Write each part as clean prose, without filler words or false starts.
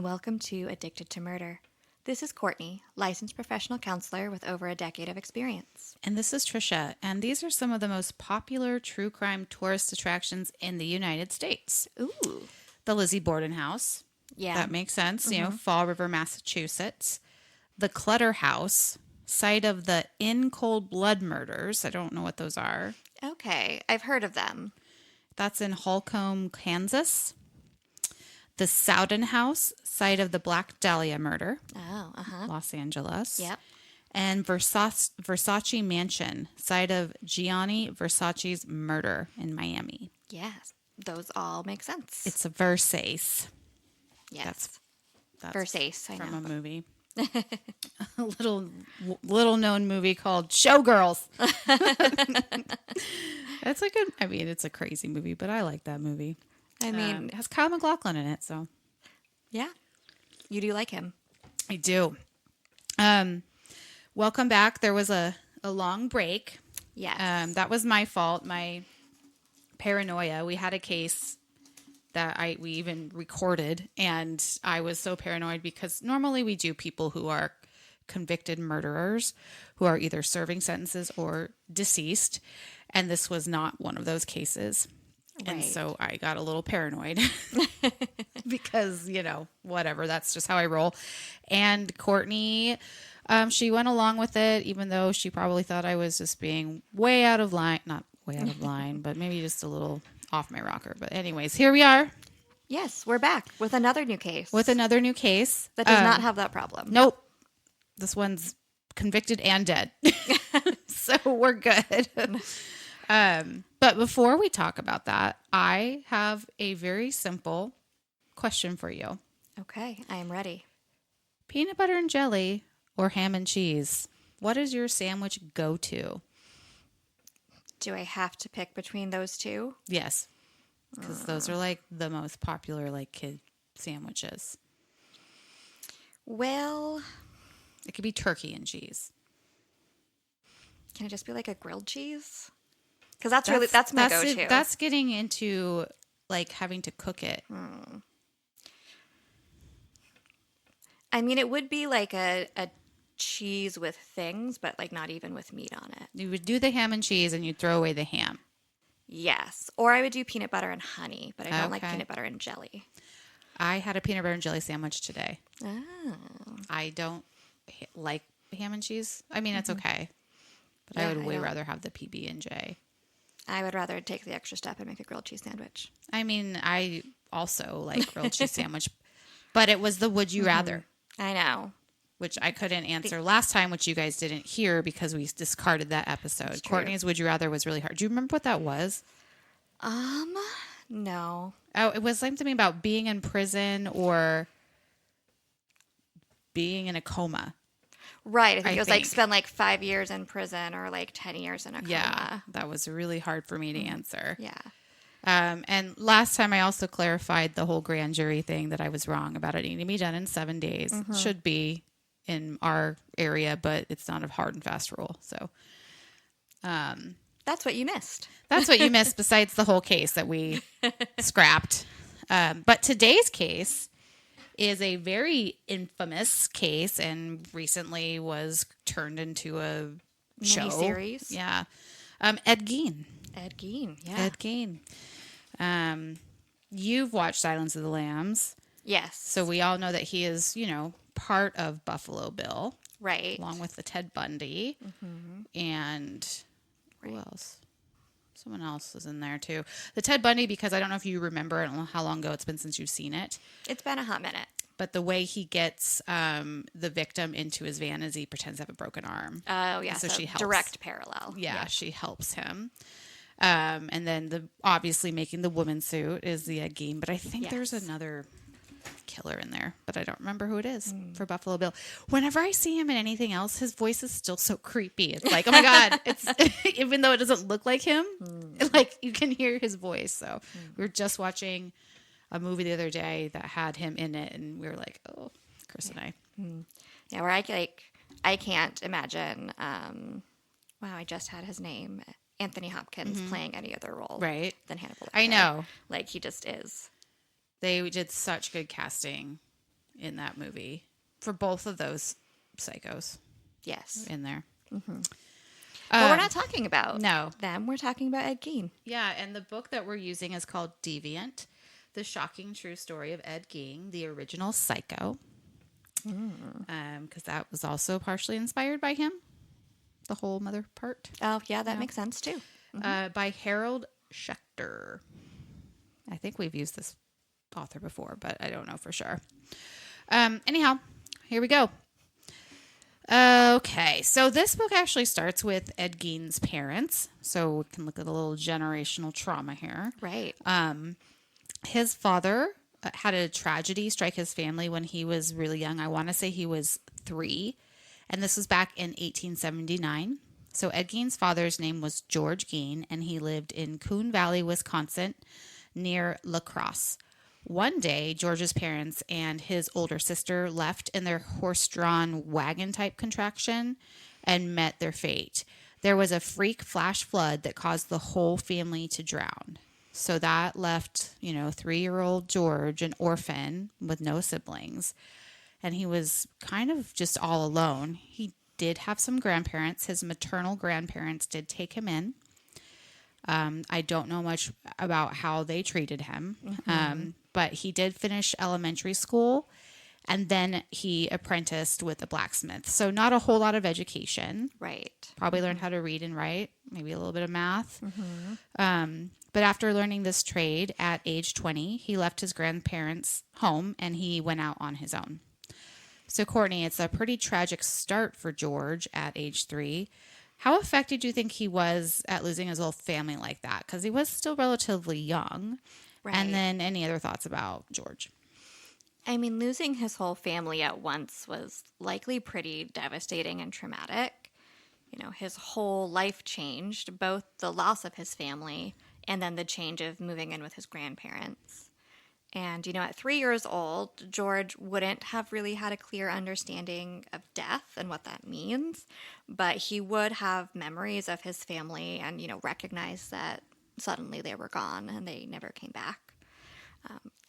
welcome to Addicted to Murder. This is Courtney, licensed professional counselor with over a decade of experience. And this is Trisha, and these are some of the most popular true crime tourist attractions in the United States. Ooh. The Lizzie Borden House. Yeah. That makes sense. You know, Fall River, Massachusetts. The Clutter House, site of the In Cold Blood murders. I don't know what those are. Okay, I've heard of them. That's in Holcomb, Kansas. The Sowden House, site of the Black Dahlia murder. Oh, Los Angeles. Yep. And Versace Mansion, site of Gianni Versace's murder in Miami. Yes, those all make sense. It's a Versace. Yes. That's Versace, I from know. a movie. A little known movie called Showgirls. It's like it's a crazy movie, but I like that movie. I mean, It has Kyle MacLachlan in it, so yeah, you do like him. I do. Welcome back. There was a long break. Yes. That was my fault. My paranoia. We had a case that we even recorded, and I was so paranoid because normally we do people who are convicted murderers who are either serving sentences or deceased, and this was not one of those cases. And Right. so I got a little paranoid because, whatever, that's just how I roll. And Courtney, she went along with it, even though she probably thought I was just being way out of line, not way out of line, but maybe just a little off my rocker. But anyways, here we are. Yes, we're back with another new case. With another new case. that does not have that problem. Nope. This one's convicted and dead. So we're good. But before we talk about that, I have a very simple question for you. Okay, I am ready. Peanut butter and jelly or ham and cheese? What is your sandwich go-to? Do I have to pick between those two? Yes. Because those are like the most popular like kid sandwiches. Well, It could be turkey and cheese. can it just be like a grilled cheese? Because that's my go-to. That's getting into like having to cook it. I mean, it would be like a cheese with things, but like not even with meat on it. You would do the ham and cheese and you'd throw away the ham. Yes. Or I would do peanut butter and honey, but I don't like Okay. peanut butter and jelly. I had a peanut butter and jelly sandwich today. Oh. I don't like ham and cheese. I mean, it's okay. But Yeah, I would I way don't. rather have the PB&J. I would rather take the extra step and make a grilled cheese sandwich. I mean, I also like grilled cheese sandwich. But it was the would you rather, I know. which I couldn't answer last time, which you guys didn't hear because we discarded that episode. true. Courtney's would you rather was really hard. Do you remember what that was? No. Oh, it was something about being in prison or being in a coma. Right. I think it was like think. spend like 5 years in prison or like 10 years in a coma. Yeah, that was really hard for me to answer. Yeah. And last time I also clarified the whole grand jury thing that I was wrong about it needing to be done in 7 days. Should be in our area, but it's not a hard and fast rule. So That's what you missed. that's what you missed besides the whole case that we scrapped. But today's case is a very infamous case and recently was turned into a show. Miniseries. Yeah. Ed Gein. Ed Gein. Yeah. Ed Gein. You've watched Silence of the Lambs. Yes. So we all know that he is, part of Buffalo Bill, Right. along with the Ted Bundy. And who else? Someone else was in there too. The Ted Bundy, because I don't know if you remember, I don't know how long ago it's been since you've seen it, It's been a hot minute. but the way he gets the victim into his van is he pretends to have a broken arm. Oh, yeah. So she helps. direct parallel. Yeah, she helps him. And then obviously making the woman suit is the Ed Gein, but I think there's Yes. another killer in there, but I don't remember who it is for Buffalo Bill. Whenever I see him in anything else, his voice is still so creepy. It's like, oh my God, it's even though it doesn't look like him, like you can hear his voice. So we were just watching a movie the other day that had him in it, and we were like, oh, Chris and I. Yeah, where I can't imagine. Wow, I just had his name, Anthony Hopkins, playing any other role Right. than Hannibal Lecter. I know. Like he just is. They did such good casting in that movie for both of those psychos Yes. in there. But we're not talking about no. them. We're talking about Ed Gein. Yeah, and the book that we're using is called Deviant, The Shocking True Story of Ed Gein, the original Psycho. Because that was also partially inspired by him, the whole mother part. Oh, yeah, that makes sense too. By Harold Schechter. I think we've used this author before, but I don't know for sure. Anyhow, here we go. Okay, so this book actually starts with Ed Gein's parents, so we can look at a little generational trauma here. Right. His father had a tragedy strike his family when he was really young. I want to say he was 3, and this was back in 1879. So Ed Gein's father's name was George Gein, and he lived in Coon Valley, Wisconsin, near La Crosse. One day, George's parents and his older sister left in their horse-drawn wagon-type contraction and met their fate. There was a freak flash flood that caused the whole family to drown. So that left, 3-year-old George an orphan with no siblings. And he was kind of just all alone. He did have some grandparents. His maternal grandparents did take him in. I don't know much about how they treated him, but he did finish elementary school, and then he apprenticed with a blacksmith. So not a whole lot of education. Right. Probably learned how to read and write, maybe a little bit of math. But after learning this trade at age 20, he left his grandparents' home, and he went out on his own. So, Courtney, it's a pretty tragic start for George at age 3. How affected do you think he was at losing his whole family like that? Because he was still relatively young. Right. And then any other thoughts about George? I mean, losing his whole family at once was likely pretty devastating and traumatic. His whole life changed, both the loss of his family and then the change of moving in with his grandparents. And, at 3 years old, George wouldn't have really had a clear understanding of death and what that means, but he would have memories of his family and, recognize that suddenly they were gone and they never came back.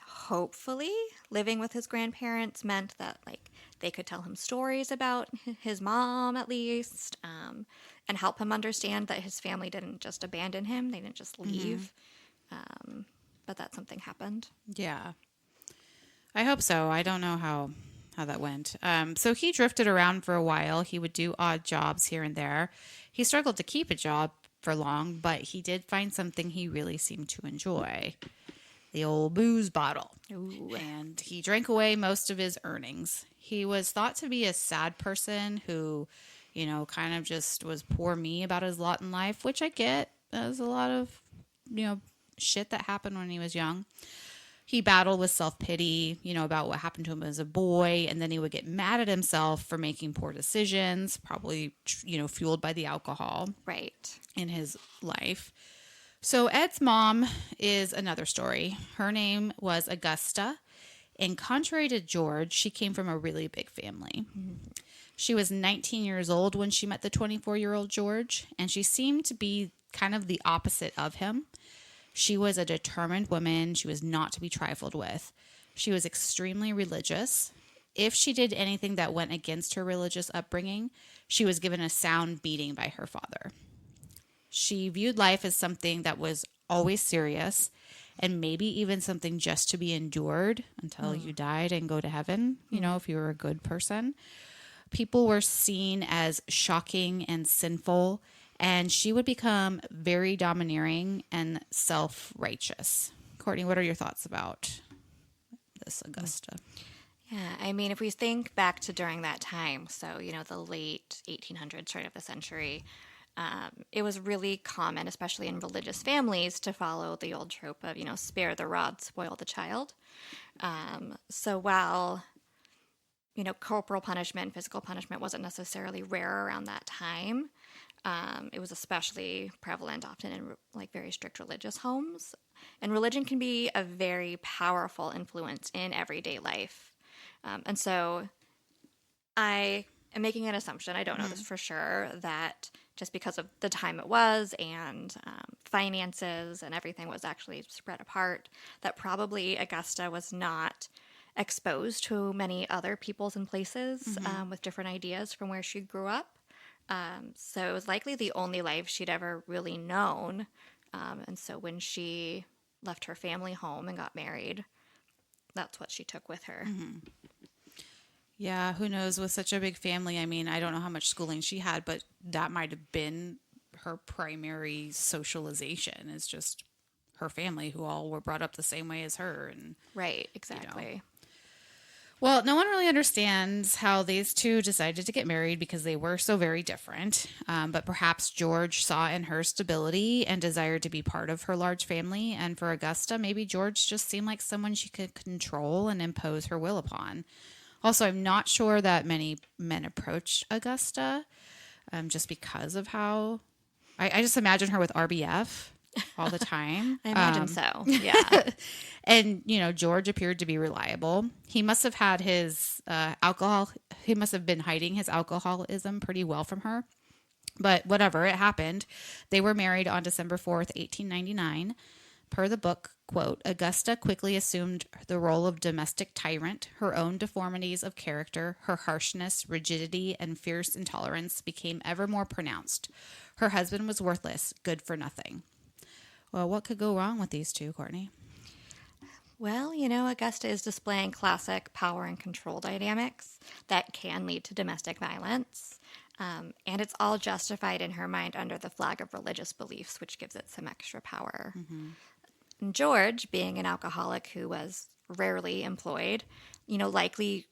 Hopefully, living with his grandparents meant that, they could tell him stories about his mom, at least, and help him understand that his family didn't just abandon him. They didn't just leave. But that something happened. Yeah. I hope so. I don't know how that went. So he drifted around for a while. He would do odd jobs here and there. He struggled to keep a job for long, but he did find something he really seemed to enjoy. The old booze bottle. Ooh. And he drank away most of his earnings. He was thought to be a sad person who, kind of just was poor me about his lot in life, which I get. There's a lot of, shit that happened when he was young. He battled with self-pity, about what happened to him as a boy, and then he would get mad at himself for making poor decisions, probably, fueled by the alcohol. Right. In his life. So Ed's mom is another story. Her name was Augusta, and contrary to George, she came from a really big family. She was 19 years old when she met the 24-year-old George, and she seemed to be kind of the opposite of him. She was a determined woman. She was not to be trifled with. She was extremely religious. If she did anything that went against her religious upbringing, she was given a sound beating by her father. She viewed life as something that was always serious and maybe even something just to be endured until you died and go to heaven, if you were a good person. People were seen as shocking and sinful, and she would become very domineering and self-righteous. Courtney, what are your thoughts about this Augusta? Yeah, I mean, if we think back to during that time, so, the late 1800s, turn of the century, it was really common, especially in religious families, to follow the old trope of, spare the rod, spoil the child. So while, corporal punishment, physical punishment wasn't necessarily rare around that time, it was especially prevalent often in very strict religious homes. And religion can be a very powerful influence in everyday life. And so I am making an assumption, I don't know this for sure, that just because of the time it was and finances and everything was actually spread apart, that probably Augusta was not exposed to many other peoples and places with different ideas from where she grew up. So it was likely the only life she'd ever really known. And so when she left her family home and got married, that's what she took with her. Yeah, who knows? With such a big family, I mean, I don't know how much schooling she had, but that might have been her primary socialization, is just her family who all were brought up the same way as her. And Right, exactly. well, no one really understands how these two decided to get married because they were so very different. But perhaps George saw in her stability and desired to be part of her large family. And for Augusta, maybe George just seemed like someone she could control and impose her will upon. Also, I'm not sure that many men approached Augusta just because of how I just imagine her with RBF all the time. I imagine so. Yeah. And, George appeared to be reliable. He must have had his he must have been hiding his alcoholism pretty well from her. But whatever, it happened. They were married on December 4th, 1899. Per the book, quote, Augusta quickly assumed the role of domestic tyrant. Her own deformities of character, her harshness, rigidity, and fierce intolerance became ever more pronounced. Her husband was worthless, good for nothing. Well, what could go wrong with these two, Courtney? Well, Augusta is displaying classic power and control dynamics that can lead to domestic violence. And it's all justified in her mind under the flag of religious beliefs, which gives it some extra power. And George, being an alcoholic who was rarely employed, likely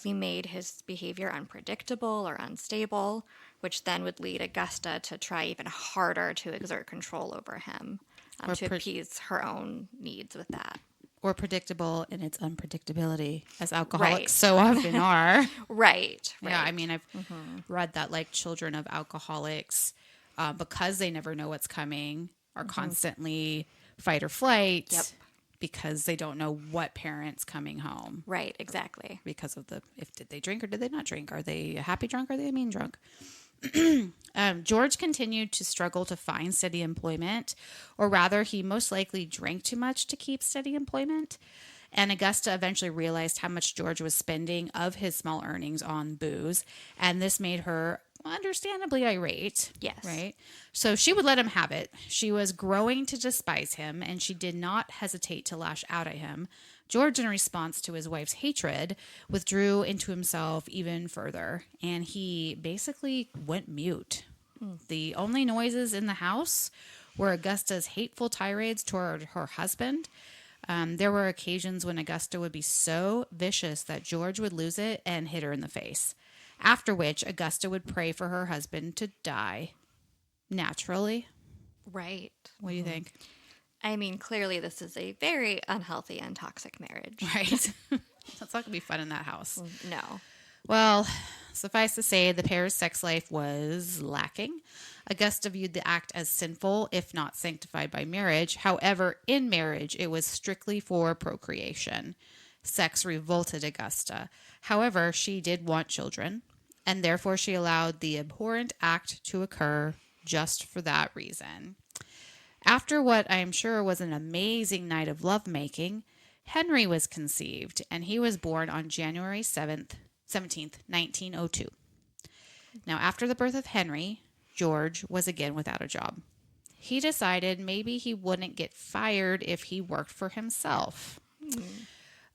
made his behavior unpredictable or unstable, which then would lead Augusta to try even harder to exert control over him, to appease her own needs with that. Or predictable in its unpredictability, as alcoholics so often are. Right. Yeah, I mean, I've read that like children of alcoholics, because they never know what's coming, are constantly fight or flight. Yep. Because they don't know what parent's coming home. Right, exactly. Because of did they drink or did they not drink? Are they a happy drunk or are they a mean drunk? George continued to struggle to find steady employment, or rather, he most likely drank too much to keep steady employment. And Augusta eventually realized how much George was spending of his small earnings on booze, and this made her understandably irate. Yes. Right? So she would let him have it. She was growing to despise him, and she did not hesitate to lash out at him. George, in response to his wife's hatred, withdrew into himself even further, and he basically went mute. The only noises in the house were Augusta's hateful tirades toward her husband. There were occasions when Augusta would be so vicious that George would lose it and hit her in the face. After which, Augusta would pray for her husband to die. Naturally. Right. What do you think? I mean, clearly this is a very unhealthy and toxic marriage. Right. It's not going to be fun in that house. No. Well, suffice to say, the pair's sex life was lacking. Augusta viewed the act as sinful, if not sanctified by marriage. However, in marriage, it was strictly for procreation. Sex revolted Augusta. However, she did want children, and therefore she allowed the abhorrent act to occur just for that reason. After what I am sure was an amazing night of lovemaking, Henry was conceived, and he was born on January 17th, 1902. Now, after the birth of Henry, George was again without a job. He decided maybe he wouldn't get fired if he worked for himself.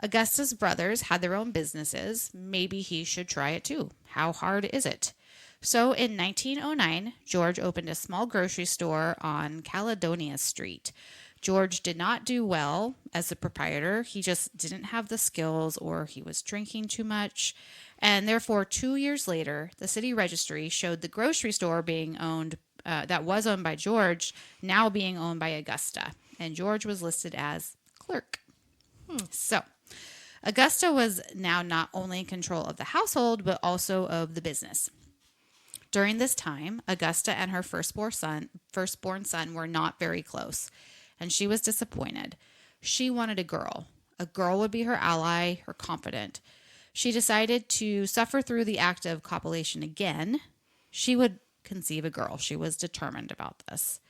Augusta's brothers had their own businesses. Maybe he should try it too. How hard is it? So in 1909, George opened a small grocery store on Caledonia Street. George did not do well as the proprietor. He just didn't have the skills, or he was drinking too much. And therefore, 2 years later, the city registry showed the grocery store being owned, that was owned by George, now being owned by Augusta. And George was listed as clerk. So Augusta was now not only in control of the household, but also of the business. During this time, Augusta and her firstborn son were not very close, and she was disappointed. She wanted a girl. A girl would be her ally, her confidant. She decided to suffer through the act of copulation again. She would conceive a girl. She was determined about this.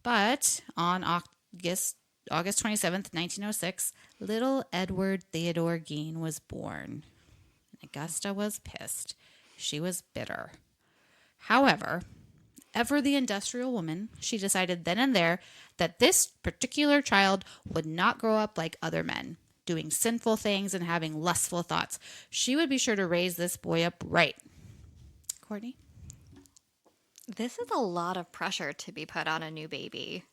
But on August August 27th, 1906, little Edward Theodore Gein was born. Augusta was pissed. She was bitter. However, ever the industrial woman, she decided then and there that this particular child would not grow up like other men, doing sinful things and having lustful thoughts. She would be sure to raise this boy up right. Courtney? This is a lot of pressure to be put on a new baby,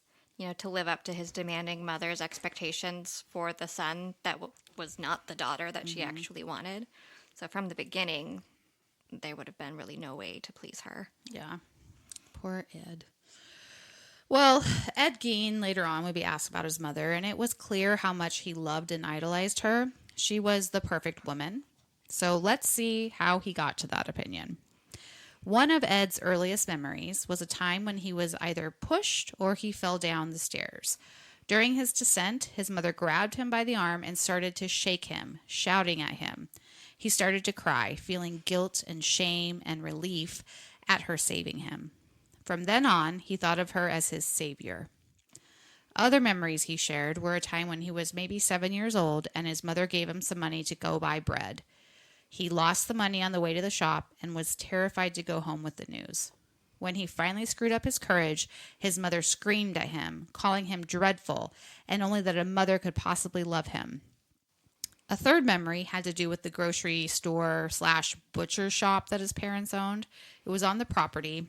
to live up to his demanding mother's expectations for the son that was not the daughter that she actually wanted. So from the beginning, there would have been really no way to please her. Yeah. Poor Ed. Well, Ed Gein later on would be asked about his mother, and it was clear how much he loved and idolized her. She was the perfect woman. So let's see how he got to that opinion. One of Ed's earliest memories was a time when he was either pushed or he fell down the stairs. During his descent, his mother grabbed him by the arm and started to shake him, shouting at him. He started to cry, feeling guilt and shame and relief at her saving him. From then on, he thought of her as his savior. Other memories he shared were a time when he was maybe 7 years old and his mother gave him some money to go buy bread. He lost the money on the way to the shop and was terrified to go home with the news. When he finally screwed up his courage, his mother screamed at him, calling him dreadful, and only that a mother could possibly love him. A third memory had to do with the grocery store / butcher shop that his parents owned. It was on the property.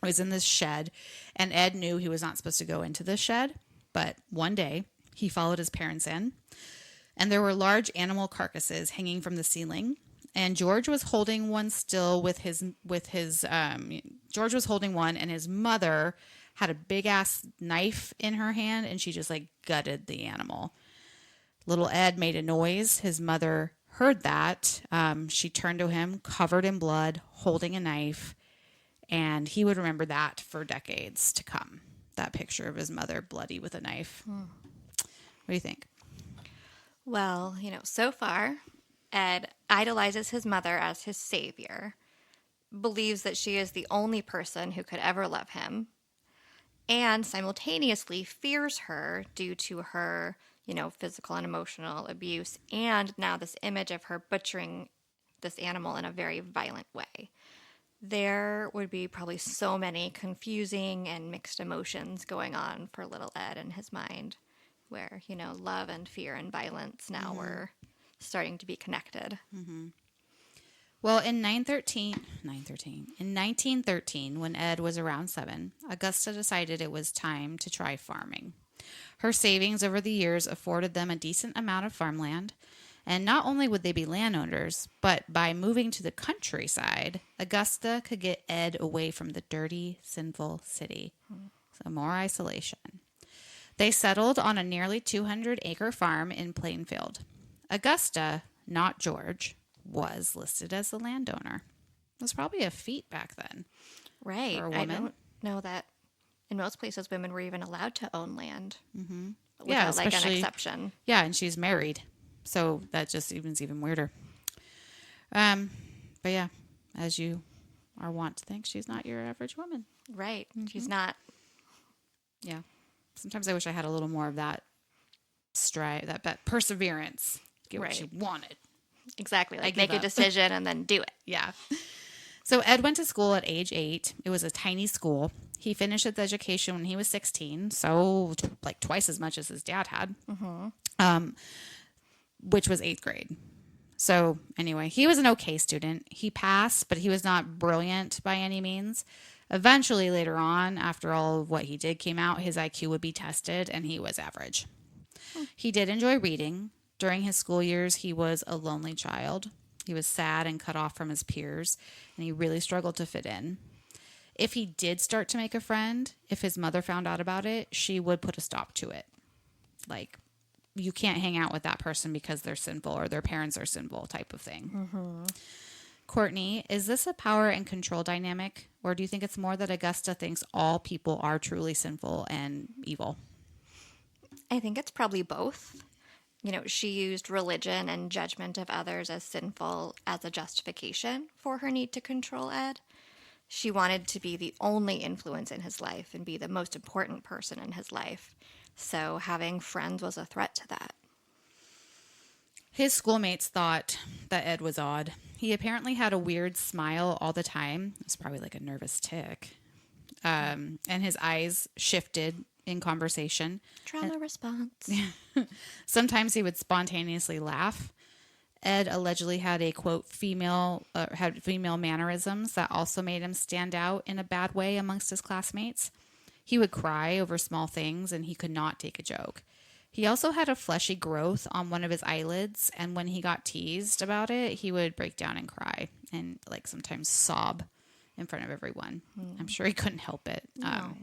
It was in this shed, and Ed knew he was not supposed to go into this shed, but one day he followed his parents in, and there were large animal carcasses hanging from the ceiling, and George was holding one still George was holding one, and his mother had a big ass knife in her hand, and she just gutted the animal. Little Ed made a noise. His mother heard that. She turned to him, covered in blood, holding a knife, and he would remember that for decades to come. That picture of his mother bloody with a knife. What do you think? Well, so far, Ed idolizes his mother as his savior, believes that she is the only person who could ever love him, and simultaneously fears her due to her, physical and emotional abuse, and now this image of her butchering this animal in a very violent way. There would be probably so many confusing and mixed emotions going on for little Ed in his mind, where, love and fear and violence now were starting to be connected. Mm-hmm. Well, in 1913, when Ed was around 7, Augusta decided it was time to try farming. Her savings over the years afforded them a decent amount of farmland, and not only would they be landowners, but by moving to the countryside, Augusta could get Ed away from the dirty, sinful city. So more isolation. They settled on a nearly 200-acre farm in Plainfield. Augusta, not George, was listed as the landowner. It was probably a feat back then. Right. For a woman. I don't know that in most places women were even allowed to own land. Mm-hmm. Without an exception. Yeah, and she's married. So that just even weirder. But yeah, as you are wont to think, she's not your average woman. Right. Mm-hmm. She's not. Yeah. Sometimes I wish I had a little more of that strive, that perseverance. Get what she wanted. Exactly. Make a decision and then do it. Yeah. So Ed went to school at age 8. It was a tiny school. He finished his education when he was 16, so twice as much as his dad had, which was 8th grade. So anyway, he was an okay student. He passed, but he was not brilliant by any means. Eventually, later on, after all of what he did came out, his IQ would be tested, and he was average. He did enjoy reading. During his school years, he was a lonely child. He was sad and cut off from his peers, and he really struggled to fit in. If he did start to make a friend, if his mother found out about it, she would put a stop to it. You can't hang out with that person because they're sinful or their parents are sinful type of thing. Mm-hmm. Courtney, is this a power and control dynamic, or do you think it's more that Augusta thinks all people are truly sinful and evil? I think it's probably both. She used religion and judgment of others as sinful as a justification for her need to control Ed. She wanted to be the only influence in his life and be the most important person in his life. So having friends was a threat to that. His schoolmates thought that Ed was odd. He apparently had a weird smile all the time. It was probably like a nervous tic. And his eyes shifted in conversation. Trauma response. Sometimes he would spontaneously laugh. Ed allegedly had a quote had female mannerisms that also made him stand out in a bad way amongst his classmates. He would cry over small things and he could not take a joke. He also had a fleshy growth on one of his eyelids, and when he got teased about it, he would break down and cry and like sometimes sob in front of everyone. I'm sure he couldn't help it. No.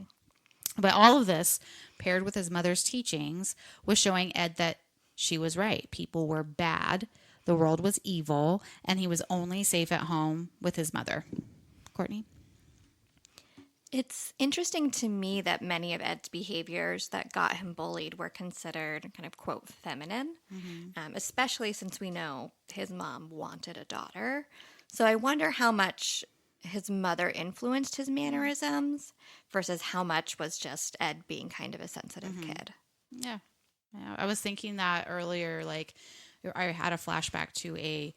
But all of this, paired with his mother's teachings, was showing Ed that she was right. People were bad, the world was evil, and he was only safe at home with his mother. Courtney? It's interesting to me that many of Ed's behaviors that got him bullied were considered kind of, quote, feminine, especially since we know his mom wanted a daughter. So I wonder how much his mother influenced his mannerisms versus how much was just Ed being kind of a sensitive kid. Yeah. I was thinking that earlier, like I had a flashback to a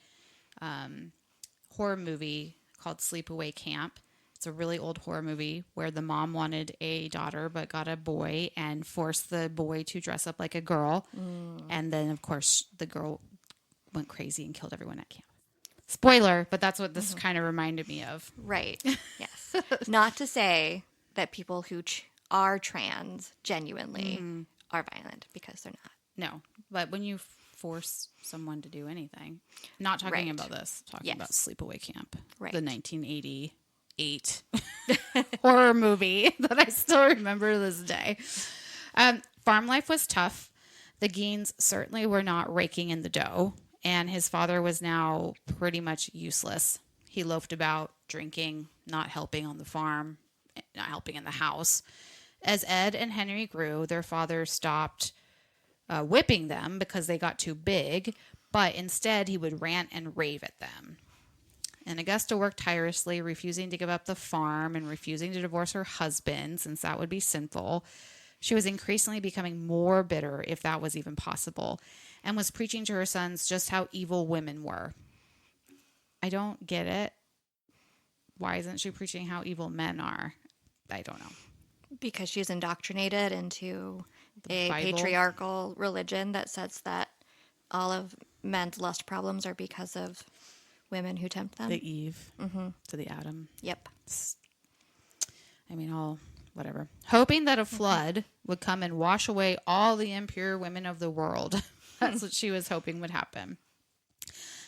horror movie called Sleepaway Camp. It's a really old horror movie where the mom wanted a daughter but got a boy and forced the boy to dress up like a girl. And then, of course, the girl went crazy and killed everyone at camp. Spoiler, but that's what this kind of reminded me of. Right. Yes. Not to say that people who are trans genuinely are violent, because they're not. No, but when you force someone to do anything, not talking about this, talking about Sleepaway Camp, the 1988 horror movie that I still remember to this day. Farm life was tough. The Geins certainly were not raking in the dough, and his father was now pretty much useless. He loafed about, drinking, not helping on the farm, not helping in the house. As Ed and Henry grew, their father stopped whipping them because they got too big, but instead he would rant and rave at them. And Augusta worked tirelessly, refusing to give up the farm and refusing to divorce her husband, since that would be sinful. She was increasingly becoming more bitter, if that was even possible, and was preaching to her sons just how evil women were. I don't get it. Why isn't she preaching how evil men are? I don't know. Because she's indoctrinated into a Bible. patriarchal religion that says that all of men's lust problems are because of women who tempt them. The Eve to the Adam. Yep. I mean, all whatever. Hoping that a flood would come and wash away all the impure women of the world. That's what she was hoping would happen.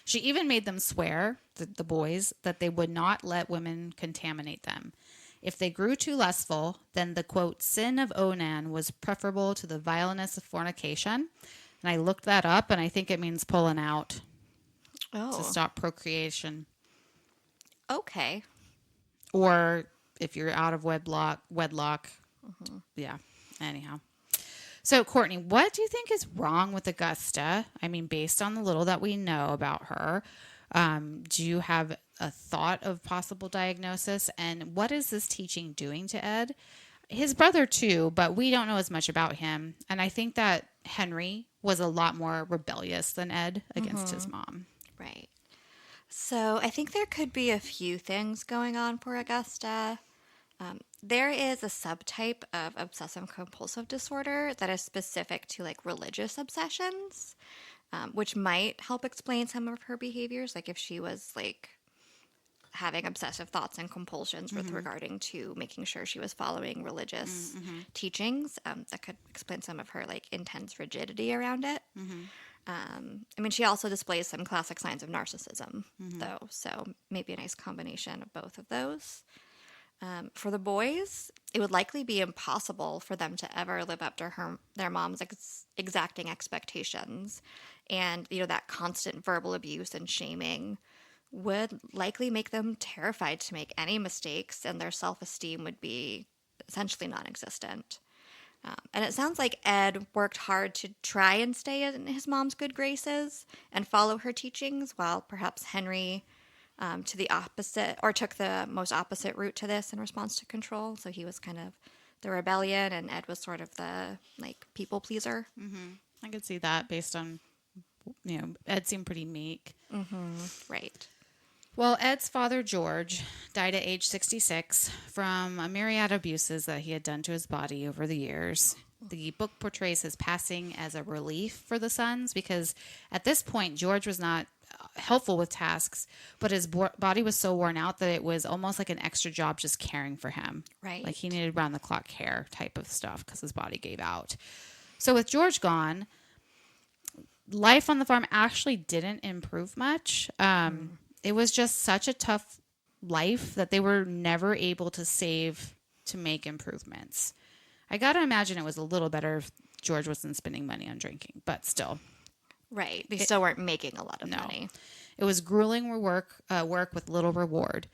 She even made them swear, the boys, that they would not let women contaminate them. If they grew too lustful, then the, quote, sin of Onan was preferable to the vileness of fornication. And I looked that up, and I think it means pulling out to stop procreation. Okay. Or if you're out of wedlock. Yeah. Anyhow. So, Courtney, what do you think is wrong with Augusta? I mean, based on the little that we know about her, do you have a thought of possible diagnosis? And what is this teaching doing to Ed? His brother, too, but we don't know as much about him. And I think that Henry was a lot more rebellious than Ed against his mom. Right. So I think there could be a few things going on for Augusta. There is a subtype of obsessive compulsive disorder that is specific to like religious obsessions, which might help explain some of her behaviors. Like if she was like having obsessive thoughts and compulsions with regarding to making sure she was following religious teachings, that could explain some of her like intense rigidity around it. I mean, she also displays some classic signs of narcissism, though, so maybe a nice combination of both of those. For the boys, it would likely be impossible for them to ever live up to their mom's exacting expectations. And, you know, that constant verbal abuse and shaming would likely make them terrified to make any mistakes, and their self-esteem would be essentially non-existent. And it sounds like Ed worked hard to try and stay in his mom's good graces and follow her teachings, while perhaps Henry to the opposite, or took the most opposite route to this in response to control. So he was kind of the rebellion, and Ed was sort of the like people pleaser. I could see that based on, Ed seemed pretty meek. Right. Well, Ed's father, George, died at age 66 from a myriad of abuses that he had done to his body over the years. The book portrays his passing as a relief for the sons because at this point, George was not helpful with tasks, but his body was so worn out that it was almost like an extra job just caring for him. Right. Like he needed round the clock care type of stuff because his body gave out. So with George gone, life on the farm actually didn't improve much. It was just such a tough life that they were never able to save to make improvements. I got to imagine it was a little better if George wasn't spending money on drinking, but still. Right. They still weren't making a lot of money. It was grueling work with little reward.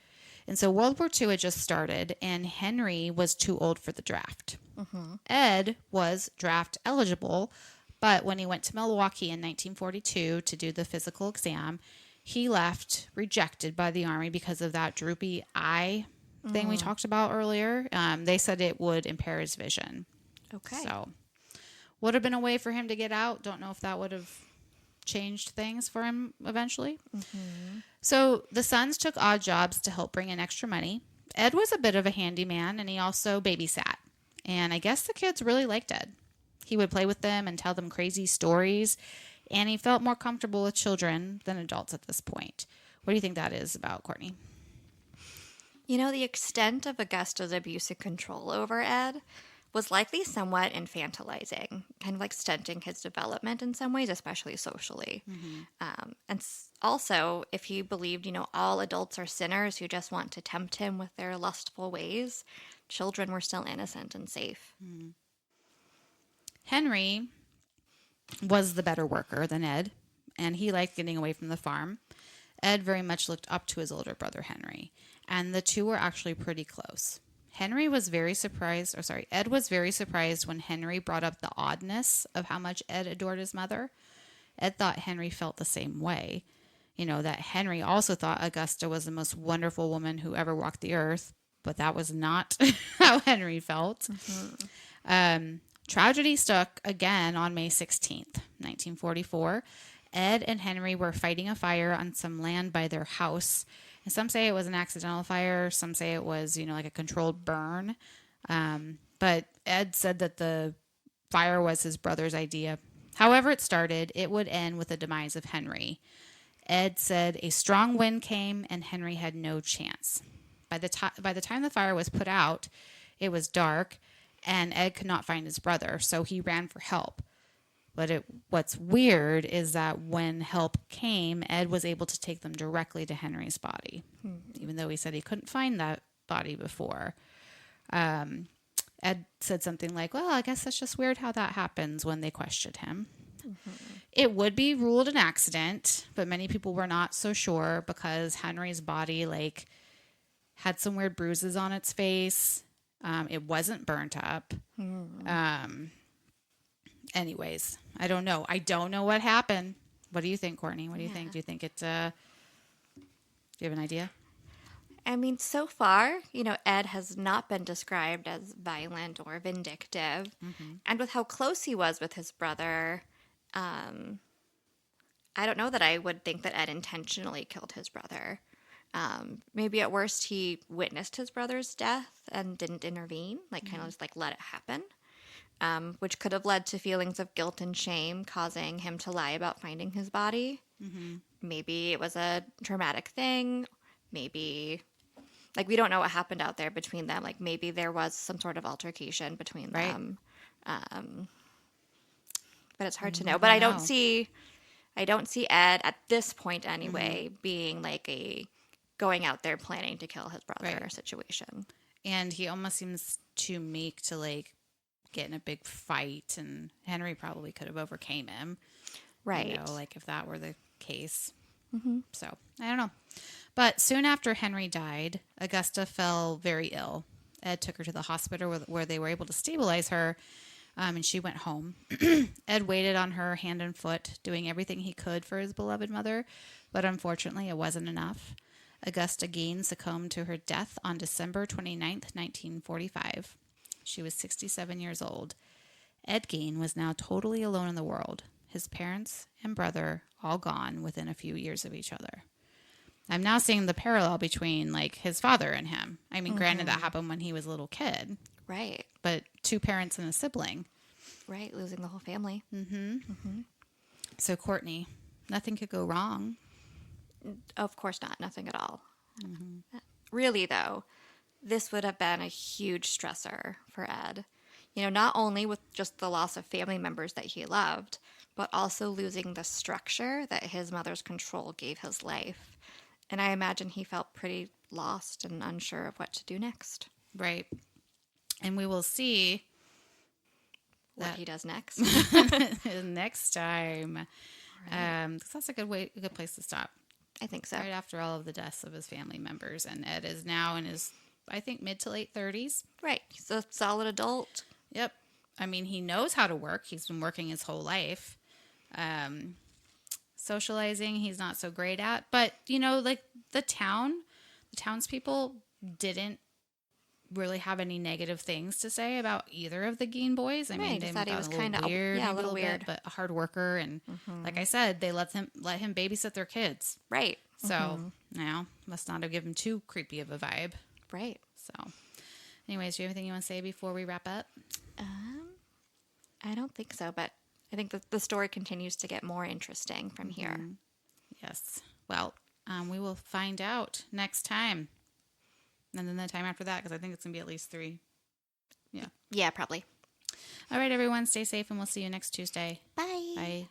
And so World War II had just started, and Henry was too old for the draft. Ed was draft eligible, but when he went to Milwaukee in 1942 to do the physical exam, he left rejected by the Army because of that droopy eye thing we talked about earlier. They said it would impair his vision. Okay. So would have been a way for him to get out. Don't know if that would have changed things for him eventually. So the sons took odd jobs to help bring in extra money. Ed was a bit of a handyman, and he also babysat. And I guess the kids really liked Ed. He would play with them and tell them crazy stories, and he felt more comfortable with children than adults at this point. What do you think that is about, Courtney? The extent of Augusta's abuse and control over Ed was likely somewhat infantilizing, kind of like stunting his development in some ways, especially socially. Also, if he believed, all adults are sinners who just want to tempt him with their lustful ways, children were still innocent and safe. Henry was the better worker than Ed, and he liked getting away from the farm. Ed very much looked up to his older brother, Henry, and the two were actually pretty close. Ed was very surprised when Henry brought up the oddness of how much Ed adored his mother. Ed thought Henry felt the same way. That Henry also thought Augusta was the most wonderful woman who ever walked the earth, but that was not how Henry felt. Tragedy struck again on May 16th, 1944. Ed and Henry were fighting a fire on some land by their house. And some say it was an accidental fire. Some say it was, like a controlled burn. But Ed said that the fire was his brother's idea. However it started, it would end with the demise of Henry. Ed said a strong wind came and Henry had no chance. By the time the fire was put out, it was dark and Ed could not find his brother, so he ran for help. But what's weird is that when help came, Ed was able to take them directly to Henry's body, even though he said he couldn't find that body before. Ed said something like, well, I guess that's just weird how that happens when they questioned him. It would be ruled an accident, but many people were not so sure because Henry's body had some weird bruises on its face. It wasn't burnt up. Anyways, I don't know. I don't know what happened. What do you think, Courtney? What do you think? Do you think it's do you have an idea? I mean, so far, Ed has not been described as violent or vindictive. And with how close he was with his brother, I don't know that I would think that Ed intentionally killed his brother. Maybe at worst he witnessed his brother's death and didn't intervene, kind of just let it happen, which could have led to feelings of guilt and shame, causing him to lie about finding his body. Maybe it was a traumatic thing. Maybe, we don't know what happened out there between them. Maybe there was some sort of altercation between them. But it's hard to know. But I don't see Ed at this point anyway being a going out there planning to kill his brother situation. And he almost seems too meek to get in a big fight, and Henry probably could have overcame him. Right. If that were the case. So, I don't know. But soon after Henry died, Augusta fell very ill. Ed took her to the hospital where they were able to stabilize her, and she went home. Ed waited on her hand and foot, doing everything he could for his beloved mother, but unfortunately it wasn't enough. Augusta Gein succumbed to her death on December 29th, 1945. She was 67 years old. Ed Gein was now totally alone in the world. His parents and brother all gone within a few years of each other. I'm now seeing the parallel between like his father and him. I mean, granted that happened when he was a little kid, Right. but two parents and a sibling. Right. Losing the whole family. So Courtney, nothing could go wrong. Of course not. Nothing at all. Really, though, this would have been a huge stressor for Ed. You know, not only with just the loss of family members that he loved, but also losing the structure that his mother's control gave his life. And I imagine he felt pretty lost and unsure of what to do next. Right. And we will see What he does next. next time. Right. 'Cause that's a good place to stop. I think so. Right after all of the deaths of his family members. And Ed is now in his, I think, mid to late 30s. Right. He's a solid adult. Yep. I mean, he knows how to work. He's been working his whole life. Socializing, he's not so great at. But, you know, like the townspeople didn't really have any negative things to say about either of the Gein boys. I mean, Right, they thought he thought was a little kinda- weird, yeah, a maybe little weird. bit, but a hard worker. And like I said, they let him babysit their kids. Right. So now must not have given too creepy of a vibe. Right. So, anyways, do you have anything you want to say before we wrap up? I don't think so, but I think the story continues to get more interesting from here. Yes. Well, we will find out next time. And then the time after that, because I think it's going to be at least 3. Yeah. Yeah, probably. All right, everyone. Stay safe, and we'll see you next Tuesday. Bye. Bye.